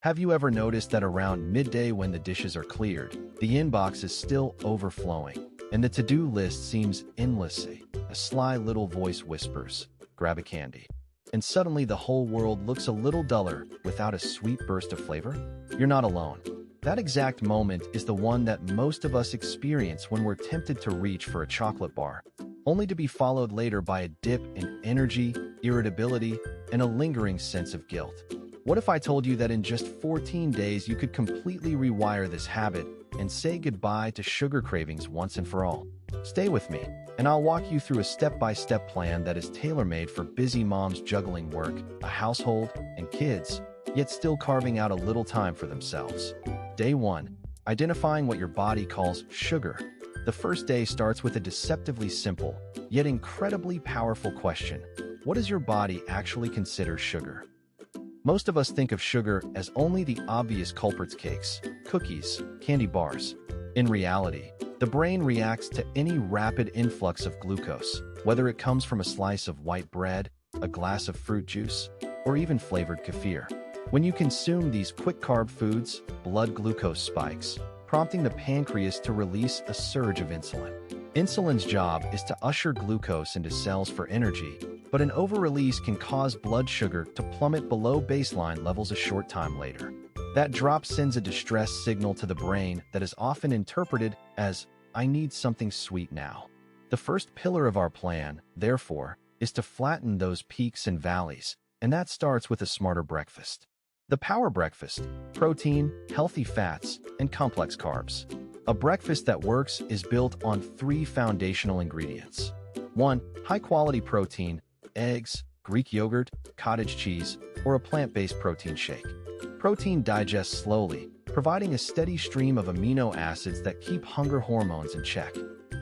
Have you ever noticed that around midday when the dishes are cleared, the inbox is still overflowing, and the to-do list seems endless? A sly little voice whispers, "Grab a candy." And suddenly the whole world looks a little duller without a sweet burst of flavor? You're not alone. That exact moment is the one that most of us experience when we're tempted to reach for a chocolate bar, only to be followed later by a dip in energy, irritability, and a lingering sense of guilt. What if I told you that in just 14 days you could completely rewire this habit and say goodbye to sugar cravings once and for all? Stay with me, and I'll walk you through a step-by-step plan that is tailor-made for busy moms juggling work, a household, and kids, yet still carving out a little time for themselves. Day 1. Identifying what your body calls sugar. The first day starts with a deceptively simple, yet incredibly powerful question. What does your body actually consider sugar? Most of us think of sugar as only the obvious culprits: cakes, cookies, candy bars. In reality, the brain reacts to any rapid influx of glucose, whether it comes from a slice of white bread, a glass of fruit juice, or even flavored kefir. When you consume these quick-carb foods, blood glucose spikes, prompting the pancreas to release a surge of insulin. Insulin's job is to usher glucose into cells for energy, but an overrelease can cause blood sugar to plummet below baseline levels a short time later. That drop sends a distress signal to the brain that is often interpreted as, "I need something sweet now." The first pillar of our plan, therefore, is to flatten those peaks and valleys, and that starts with a smarter breakfast. The power breakfast: protein, healthy fats, and complex carbs. A breakfast that works is built on 3 foundational ingredients. 1. High-quality protein: eggs, Greek yogurt, cottage cheese, or a plant-based protein shake. Protein digests slowly, providing a steady stream of amino acids that keep hunger hormones in check.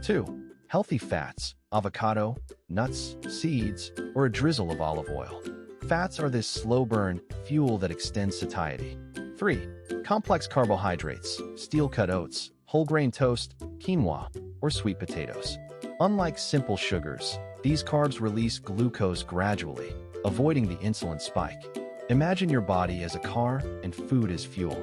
2. Healthy fats: avocado, nuts, seeds, or a drizzle of olive oil. Fats are this slow-burn fuel that extends satiety. 3. Complex carbohydrates: steel-cut oats, whole-grain toast, quinoa, or sweet potatoes. Unlike simple sugars, these carbs release glucose gradually, avoiding the insulin spike. Imagine your body as a car and food as fuel.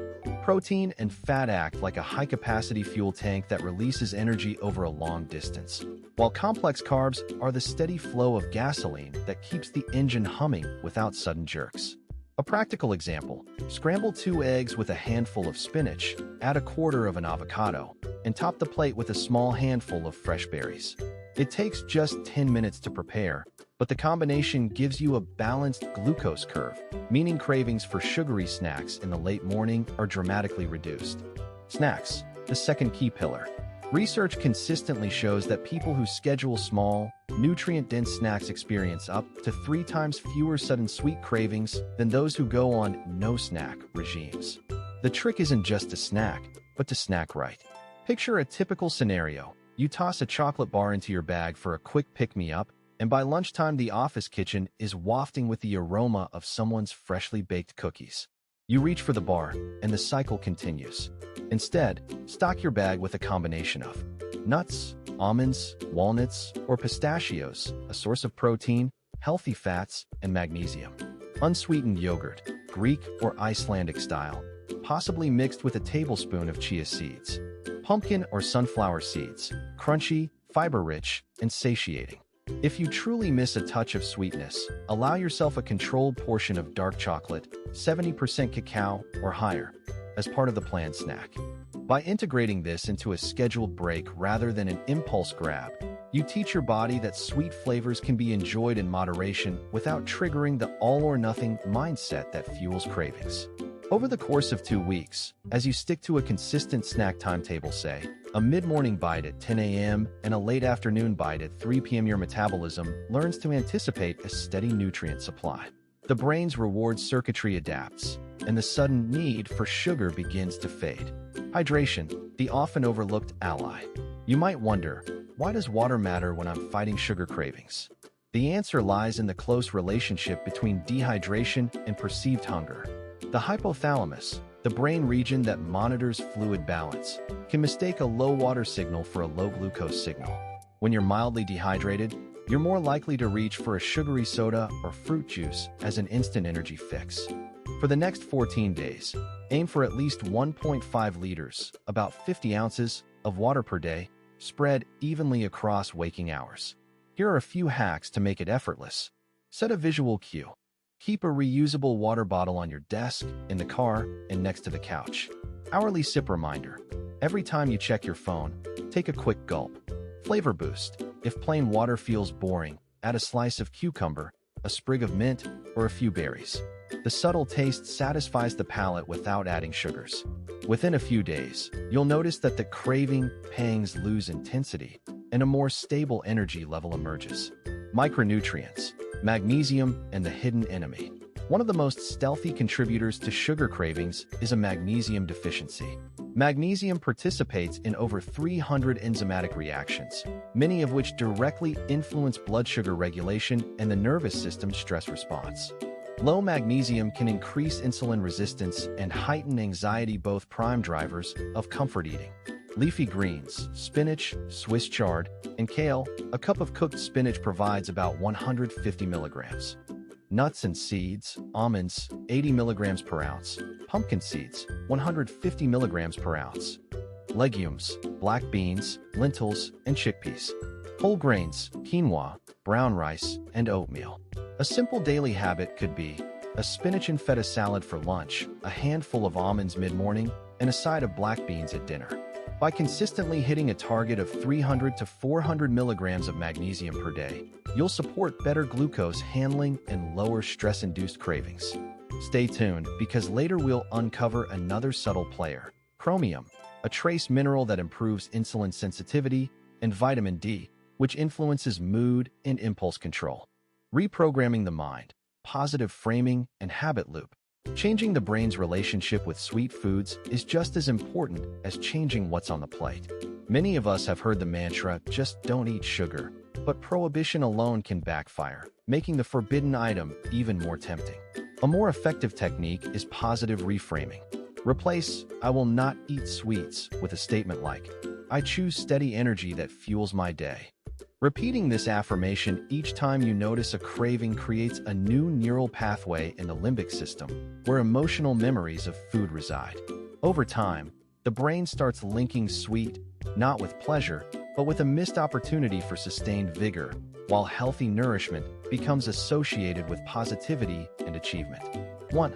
Protein and fat act like a high-capacity fuel tank that releases energy over a long distance, while complex carbs are the steady flow of gasoline that keeps the engine humming without sudden jerks. A practical example: scramble 2 eggs with a handful of spinach, add a quarter of an avocado, and top the plate with a small handful of fresh berries. It takes just 10 minutes to prepare, but the combination gives you a balanced glucose curve, meaning cravings for sugary snacks in the late morning are dramatically reduced. Snacks, the second key pillar. Research consistently shows that people who schedule small, nutrient-dense snacks experience up to 3 times fewer sudden sweet cravings than those who go on no-snack regimes. The trick isn't just to snack, but to snack right. Picture a typical scenario. You toss a chocolate bar into your bag for a quick pick-me-up, and by lunchtime the office kitchen is wafting with the aroma of someone's freshly baked cookies. You reach for the bar, and the cycle continues. Instead, stock your bag with a combination of nuts, almonds, walnuts, or pistachios, a source of protein, healthy fats, and magnesium. Unsweetened yogurt, Greek or Icelandic style, possibly mixed with a tablespoon of chia seeds. Pumpkin or sunflower seeds, crunchy, fiber-rich, and satiating. If you truly miss a touch of sweetness, allow yourself a controlled portion of dark chocolate, 70% cacao or higher, as part of the planned snack. By integrating this into a scheduled break rather than an impulse grab, you teach your body that sweet flavors can be enjoyed in moderation without triggering the all-or-nothing mindset that fuels cravings. Over the course of 2 weeks, as you stick to a consistent snack timetable, say, a mid-morning bite at 10 a.m. and a late afternoon bite at 3 p.m., your metabolism learns to anticipate a steady nutrient supply. The brain's reward circuitry adapts, and the sudden need for sugar begins to fade. Hydration, the often overlooked ally. You might wonder, why does water matter when I'm fighting sugar cravings? The answer lies in the close relationship between dehydration and perceived hunger. The hypothalamus, the brain region that monitors fluid balance, can mistake a low water signal for a low glucose signal. When you're mildly dehydrated, you're more likely to reach for a sugary soda or fruit juice as an instant energy fix. For the next 14 days, aim for at least 1.5 liters, about 50 ounces, of water per day, spread evenly across waking hours. Here are a few hacks to make it effortless. Set a visual cue. Keep a reusable water bottle on your desk, in the car, and next to the couch. Hourly sip reminder. Every time you check your phone, take a quick gulp. Flavor boost. If plain water feels boring, add a slice of cucumber, a sprig of mint, or a few berries. The subtle taste satisfies the palate without adding sugars. Within a few days, you'll notice that the craving pangs lose intensity and a more stable energy level emerges. Micronutrients, magnesium, and the hidden enemy. One of the most stealthy contributors to sugar cravings is a magnesium deficiency. Magnesium participates in over 300 enzymatic reactions, many of which directly influence blood sugar regulation and the nervous system's stress response. Low magnesium can increase insulin resistance and heighten anxiety, both prime drivers of comfort eating. Leafy greens, spinach, Swiss chard, and kale. A cup of cooked spinach provides about 150 milligrams. Nuts and seeds, almonds, 80 milligrams per ounce. Pumpkin seeds, 150 milligrams per ounce. Legumes, black beans, lentils, and chickpeas. Whole grains, quinoa, brown rice, and oatmeal. A simple daily habit could be a spinach and feta salad for lunch, a handful of almonds mid-morning, and a side of black beans at dinner. By consistently hitting a target of 300 to 400 milligrams of magnesium per day, you'll support better glucose handling and lower stress-induced cravings. Stay tuned, because later we'll uncover another subtle player, chromium, a trace mineral that improves insulin sensitivity, and vitamin D, which influences mood and impulse control. Reprogramming the mind, positive framing, and habit loop. Changing the brain's relationship with sweet foods is just as important as changing what's on the plate. Many of us have heard the mantra, just don't eat sugar, but prohibition alone can backfire, making the forbidden item even more tempting. A more effective technique is positive reframing. Replace "I will not eat sweets" with a statement like, "I choose steady energy that fuels my day." Repeating this affirmation each time you notice a craving creates a new neural pathway in the limbic system, where emotional memories of food reside. Over time, the brain starts linking sweet, not with pleasure, but with a missed opportunity for sustained vigor, while healthy nourishment becomes associated with positivity and achievement. 1.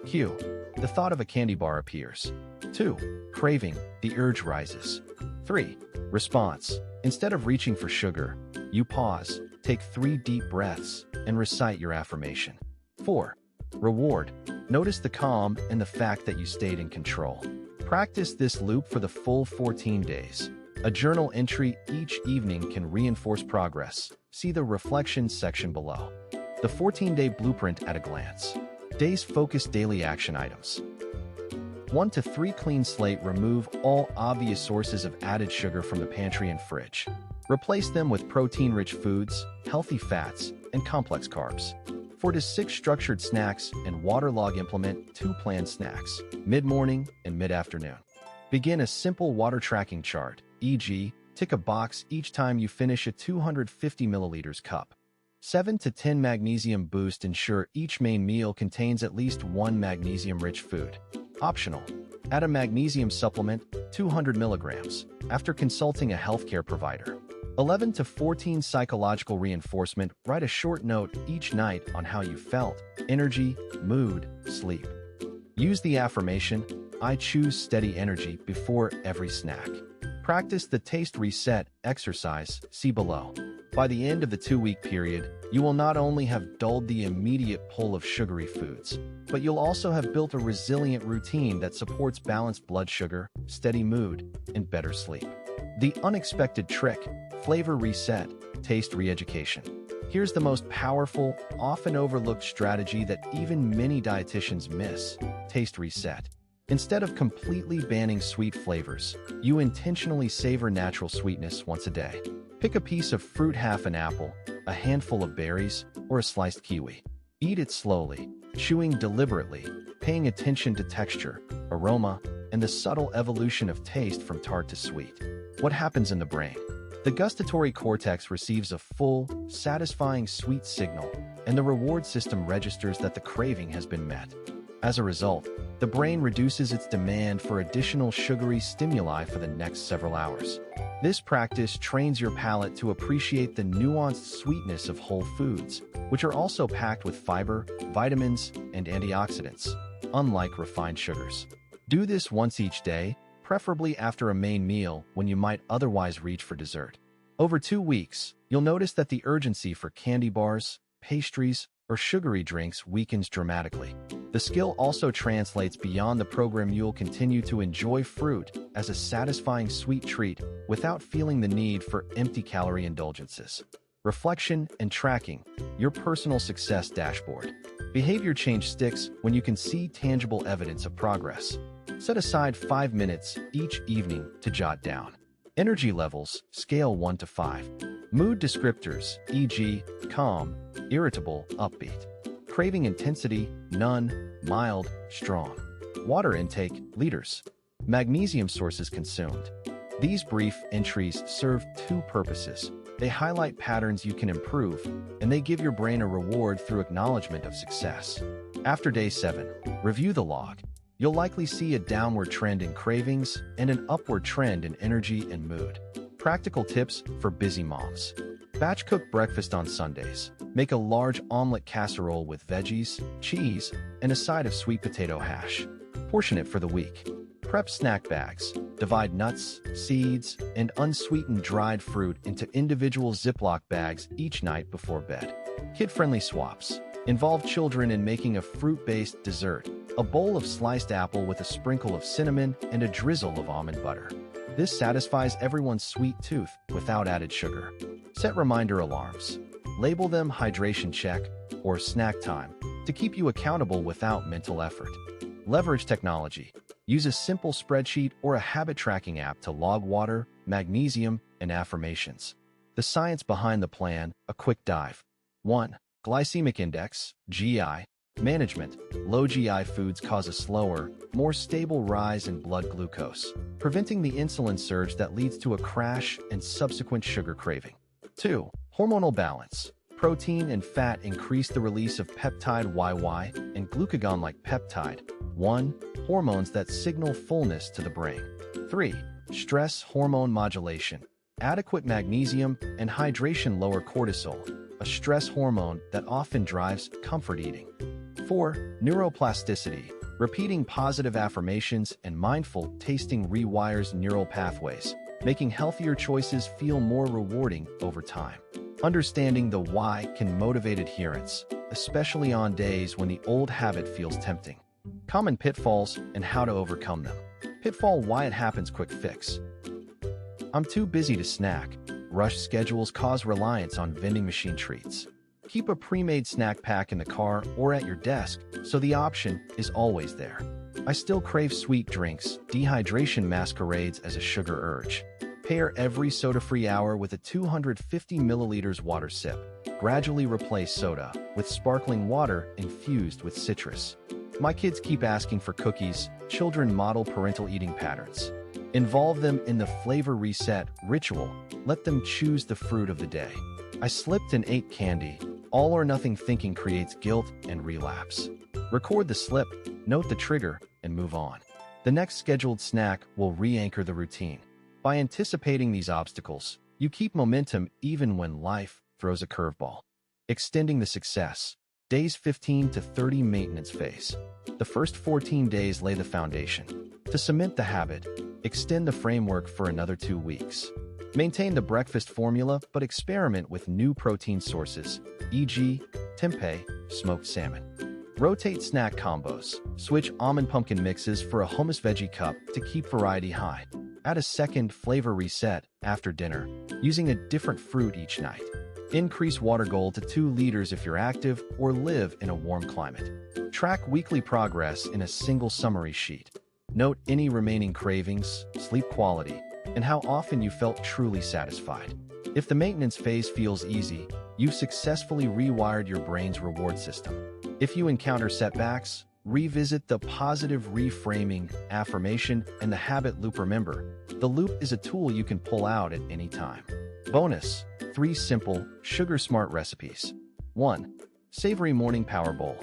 Cue. The thought of a candy bar appears. 2. Craving. The urge rises. 3. Response. Instead of reaching for sugar, you pause, take 3 deep breaths, and recite your affirmation. 4. Reward. Notice the calm and the fact that you stayed in control. Practice this loop for the full 14 days. A journal entry each evening can reinforce progress. See the reflections section below. The 14-day blueprint at a glance. Days focused daily action items. 1 to 3 clean slate. Remove all obvious sources of added sugar from the pantry and fridge. Replace them with protein-rich foods, healthy fats, and complex carbs. 4 to 6 structured snacks and waterlog. Implement 2 planned snacks, mid-morning and mid-afternoon. Begin a simple water tracking chart, e.g., tick a box each time you finish a 250 milliliters cup. 7 to 10 magnesium boost. Ensure each main meal contains at least 1 magnesium-rich food. Optional. Add a magnesium supplement, 200 milligrams, after consulting a healthcare provider. 11 to 14 psychological reinforcement. Write a short note each night on how you felt, energy, mood, sleep. Use the affirmation, "I choose steady energy," before every snack. Practice the taste reset exercise, see below. By the end of the 2-week period, you will not only have dulled the immediate pull of sugary foods, but you'll also have built a resilient routine that supports balanced blood sugar, steady mood, and better sleep. The unexpected trick: flavor reset, taste re-education. Here's the most powerful, often overlooked strategy that even many dietitians miss: taste reset. Instead of completely banning sweet flavors, you intentionally savor natural sweetness once a day. Pick a piece of fruit, half an apple, a handful of berries, or a sliced kiwi. Eat it slowly, chewing deliberately, paying attention to texture, aroma, and the subtle evolution of taste from tart to sweet. What happens in the brain? The gustatory cortex receives a full, satisfying sweet signal, and the reward system registers that the craving has been met. As a result, the brain reduces its demand for additional sugary stimuli for the next several hours. This practice trains your palate to appreciate the nuanced sweetness of whole foods, which are also packed with fiber, vitamins, and antioxidants, unlike refined sugars. Do this once each day, preferably after a main meal when you might otherwise reach for dessert. Over 2 weeks, you'll notice that the urgency for candy bars, pastries, or sugary drinks weakens dramatically. The skill also translates beyond the program. You'll continue to enjoy fruit as a satisfying sweet treat without feeling the need for empty calorie indulgences. Reflection and tracking, your personal success dashboard. Behavior change sticks when you can see tangible evidence of progress. Set aside 5 minutes each evening to jot down. Energy levels, scale 1 to 5. Mood descriptors, e.g., calm, irritable, upbeat. Craving intensity, none, mild, strong. Water intake, liters. Magnesium sources consumed. These brief entries serve 2 purposes. They highlight patterns you can improve, and they give your brain a reward through acknowledgement of success. After day 7, review the log. You'll likely see a downward trend in cravings and an upward trend in energy and mood. Practical tips for busy moms. Batch cook breakfast on Sundays. Make a large omelet casserole with veggies, cheese, and a side of sweet potato hash. Portion it for the week. Prep snack bags. Divide nuts, seeds, and unsweetened dried fruit into individual Ziploc bags each night before bed. Kid-friendly swaps. Involve children in making a fruit-based dessert, a bowl of sliced apple with a sprinkle of cinnamon and a drizzle of almond butter. This satisfies everyone's sweet tooth without added sugar. Set reminder alarms. Label them hydration check or snack time to keep you accountable without mental effort. Leverage technology. Use a simple spreadsheet or a habit tracking app to log water, magnesium, and affirmations. The science behind the plan, a quick dive. 1. Glycemic index, GI, management. Low GI foods cause a slower, more stable rise in blood glucose, preventing the insulin surge that leads to a crash and subsequent sugar craving. 2. Hormonal balance. Protein and fat increase the release of peptide YY and glucagon-like peptide 1, hormones that signal fullness to the brain. 3. Stress hormone modulation. Adequate magnesium and hydration lower cortisol, a stress hormone that often drives comfort eating. 4. Neuroplasticity. Repeating positive affirmations and mindful tasting rewires neural pathways, making healthier choices feel more rewarding over time. Understanding the why can motivate adherence, especially on days when the old habit feels tempting. Common pitfalls and how to overcome them. Pitfall: why it happens. Quick fix. I'm too busy to snack. Rushed schedules cause reliance on vending machine treats. Keep a pre-made snack pack in the car or at your desk so the option is always there. I still crave sweet drinks. Dehydration masquerades as a sugar urge. Pair every soda-free hour with a 250 milliliters water sip. Gradually replace soda with sparkling water infused with citrus. My kids keep asking for cookies. Children model parental eating patterns. Involve them in the flavor reset ritual. Let them choose the fruit of the day. I slipped and ate candy. All or nothing thinking creates guilt and relapse. Record the slip, note the trigger, and move on. The next scheduled snack will re-anchor the routine. By anticipating these obstacles, you keep momentum even when life throws a curveball. Extending the success. Days 15 to 30 maintenance phase. The first 14 days lay the foundation. To cement the habit, extend the framework for another 2 weeks. Maintain the breakfast formula, but experiment with new protein sources, e.g., tempeh, smoked salmon. Rotate snack combos. Switch almond pumpkin mixes for a hummus veggie cup to keep variety high. Add a second flavor reset after dinner, using a different fruit each night. Increase water goal to 2 liters if you're active or live in a warm climate. Track weekly progress in a single summary sheet. Note any remaining cravings, sleep quality, and how often you felt truly satisfied. If the maintenance phase feels easy, you've successfully rewired your brain's reward system. If you encounter setbacks, revisit the positive reframing, affirmation, and the habit loop. Remember, the loop is a tool you can pull out at any time. Bonus: 3 simple, sugar-smart recipes. 1. Savory morning power bowl.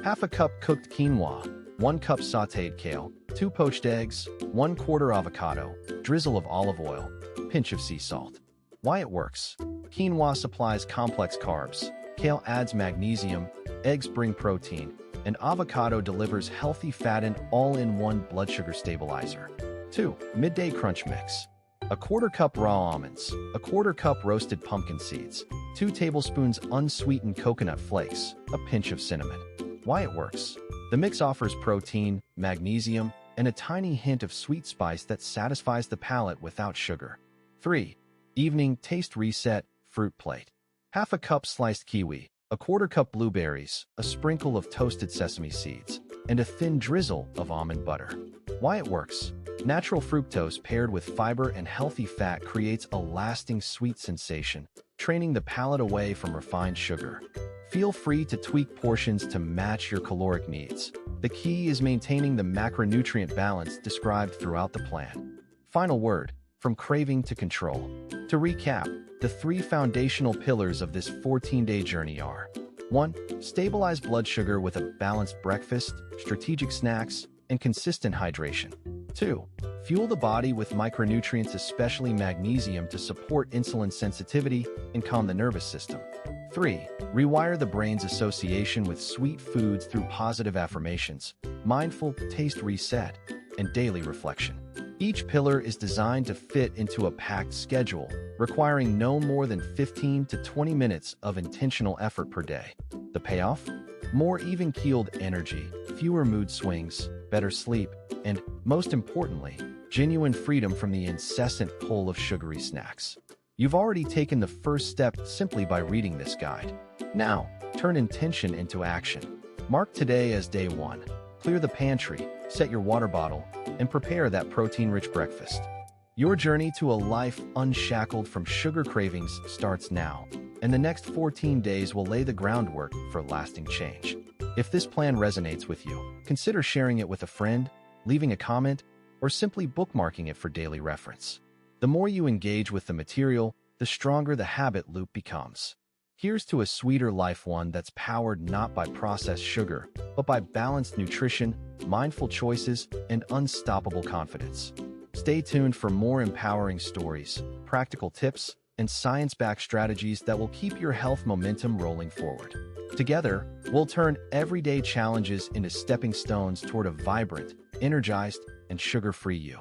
Half a cup cooked quinoa, 1 cup sautéed kale, 2 poached eggs, 1/4 avocado, drizzle of olive oil, pinch of sea salt. Why it works. Quinoa supplies complex carbs, kale adds magnesium, eggs bring protein, and avocado delivers healthy fat and all-in-one blood sugar stabilizer. 2. Midday crunch mix. 1/4 cup raw almonds, 1/4 cup roasted pumpkin seeds, 2 tablespoons unsweetened coconut flakes, a pinch of cinnamon. Why it works. The mix offers protein, magnesium, and a tiny hint of sweet spice that satisfies the palate without sugar. 3. Evening taste reset, fruit plate. 1/2 cup sliced kiwi, 1/4 cup blueberries, a sprinkle of toasted sesame seeds, and a thin drizzle of almond butter. Why it works. Natural fructose paired with fiber and healthy fat creates a lasting sweet sensation, training the palate away from refined sugar. Feel free to tweak portions to match your caloric needs. The key is maintaining the macronutrient balance described throughout the plan. Final word, from craving to control. To recap, the 3 foundational pillars of this 14-day journey are: 1. Stabilize blood sugar with a balanced breakfast, strategic snacks, and consistent hydration. 2. Fuel the body with micronutrients, especially magnesium, to support insulin sensitivity and calm the nervous system. 3. Rewire the brain's association with sweet foods through positive affirmations, mindful taste reset, and daily reflection. Each pillar is designed to fit into a packed schedule, requiring no more than 15 to 20 minutes of intentional effort per day. The payoff? More even-keeled energy, fewer mood swings, better sleep, and, most importantly, genuine freedom from the incessant pull of sugary snacks. You've already taken the first step simply by reading this guide. Now, turn intention into action. Mark today as day 1. Clear the pantry, set your water bottle, and prepare that protein-rich breakfast. Your journey to a life unshackled from sugar cravings starts now, and the next 14 days will lay the groundwork for lasting change. If this plan resonates with you, consider sharing it with a friend, leaving a comment, or simply bookmarking it for daily reference. The more you engage with the material, the stronger the habit loop becomes. Here's to a sweeter life, one that's powered not by processed sugar, but by balanced nutrition, mindful choices, and unstoppable confidence. Stay tuned for more empowering stories, practical tips, and science-backed strategies that will keep your health momentum rolling forward. Together, we'll turn everyday challenges into stepping stones toward a vibrant, energized, and sugar-free you.